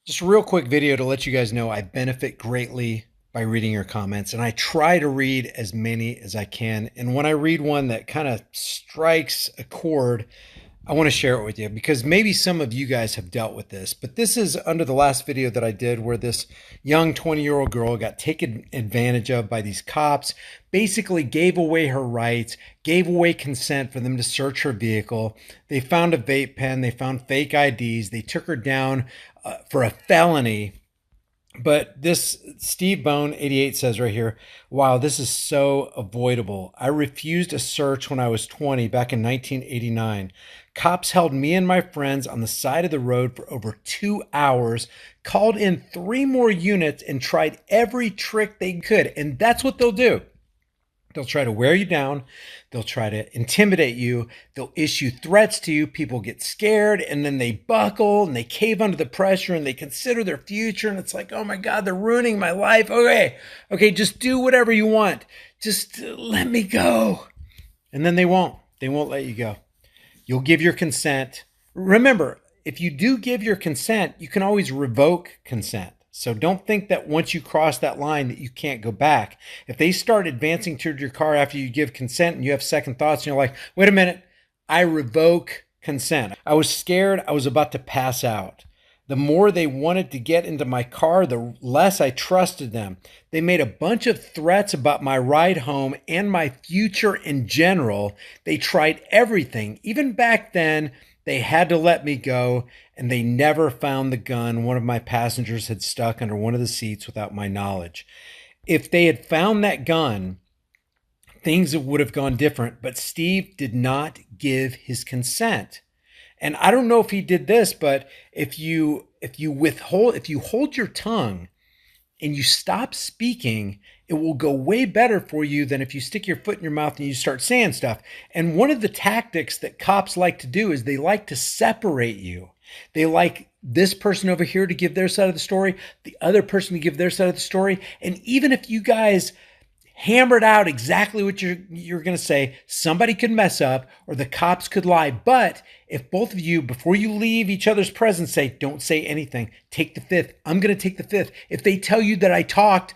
Just a real quick video to let you guys know I benefit greatly by reading your comments, and I try to read as many as I can. And when I read one that kind of strikes a chord, I want to share it with you because maybe some of you guys have dealt with this. But this is under the last video that I did where this young 20-year-old girl got taken advantage of by these cops, basically gave away her rights, gave away consent for them to search her vehicle. They found a vape pen, they found fake IDs, they took her down for a felony. But this Steve Bone 88 says right here, wow, this is so avoidable. I refused a search when I was 20 back in 1989. Cops held me and my friends on the side of the road for over 2 hours, called in 3 more units, and tried every trick they could. And that's what they'll do. They'll try to wear you down. They'll try to intimidate you. They'll issue threats to you. People get scared and then they buckle and they cave under the pressure and they consider their future. And it's like, oh my God, they're ruining my life. Okay, just do whatever you want. Just let me go. And then they won't let you go. You'll give your consent. Remember, if you do give your consent, you can always revoke consent. So don't think that once you cross that line that you can't go back. If they start advancing toward your car after you give consent and you have second thoughts and you're like, wait a minute, I revoke consent. I was scared. I was about to pass out. The more they wanted to get into my car, the less I trusted them. They made a bunch of threats about my ride home and my future in general. They tried everything. Even back then, they had to let me go, and they never found the gun one of my passengers had stuck under one of the seats without my knowledge. If they had found that gun, things would have gone different, but Steve did not give his consent. And I don't know if he did this, but if you hold your tongue and you stop speaking, it will go way better for you than if you stick your foot in your mouth and you start saying stuff. And one of the tactics that cops like to do is they like to separate you. They like this person over here to give their side of the story, the other person to give their side of the story. And even if you guys hammered out exactly what you're going to say, somebody could mess up or the cops could lie. But if both of you, before you leave each other's presence, say, don't say anything, take the fifth. I'm going to take the fifth. If they tell you that I talked,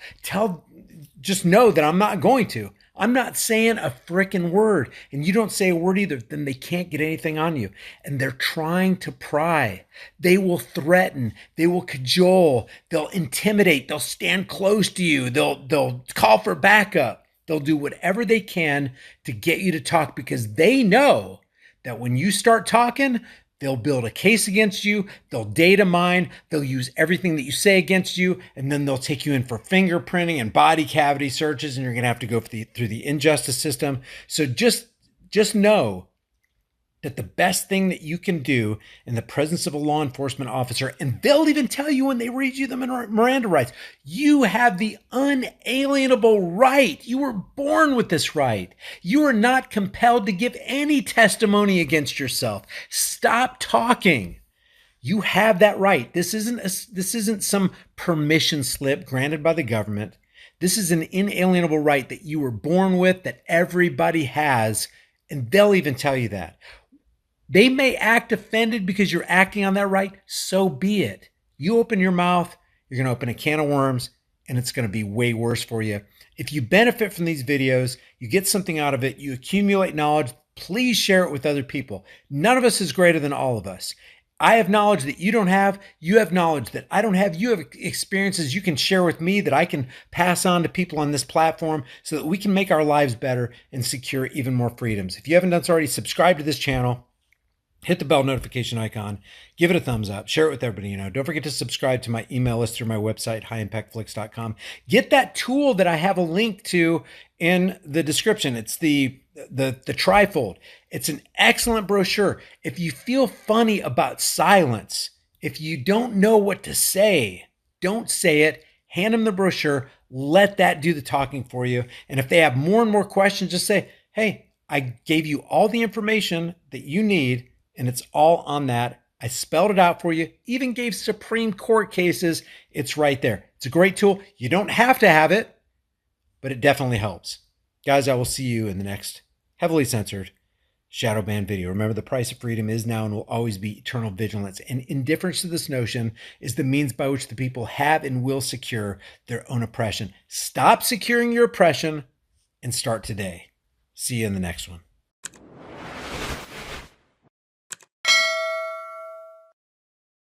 just know that I'm not going to. I'm not saying a frickin' word, and you don't say a word either, then they can't get anything on you. And they're trying to pry. They will threaten. They will cajole. They'll intimidate. They'll stand close to you. They'll call for backup. They'll do whatever they can to get you to talk because they know that when you start talking, they'll build a case against you. They'll data mine. They'll use everything that you say against you. And then they'll take you in for fingerprinting and body cavity searches. And you're going to have to go through the injustice system. So just know that the best thing that you can do in the presence of a law enforcement officer, and they'll even tell you when they read you the Miranda Rights, you have the unalienable right. You were born with this right. You are not compelled to give any testimony against yourself. Stop talking. You have that right. This isn't some permission slip granted by the government. This is an inalienable right that you were born with, that everybody has, and they'll even tell you that. They may act offended because you're acting on that right. So be it. You open your mouth, you're going to open a can of worms, and it's going to be way worse for you. If you benefit from these videos, you get something out of it, you accumulate knowledge, please share it with other people. None of us is greater than all of us. I have knowledge that you don't have. You have knowledge that I don't have. You have experiences you can share with me that I can pass on to people on this platform so that we can make our lives better and secure even more freedoms. If you haven't done so already, subscribe to this channel. Hit the bell notification icon, give it a thumbs up, share it with everybody you know. Don't forget to subscribe to my email list through my website, highimpactflix.com. Get that tool that I have a link to in the description. It's the trifold. It's an excellent brochure. If you feel funny about silence, if you don't know what to say, don't say it. Hand them the brochure. Let that do the talking for you. And if they have more and more questions, just say, hey, I gave you all the information that you need, and it's all on that. I spelled it out for you, even gave Supreme Court cases. It's right there. It's a great tool. You don't have to have it, but it definitely helps. Guys, I will see you in the next heavily censored Shadow ban video. Remember, the price of freedom is now and will always be eternal vigilance. And indifference to this notion is the means by which the people have and will secure their own oppression. Stop securing your oppression and start today. See you in the next one.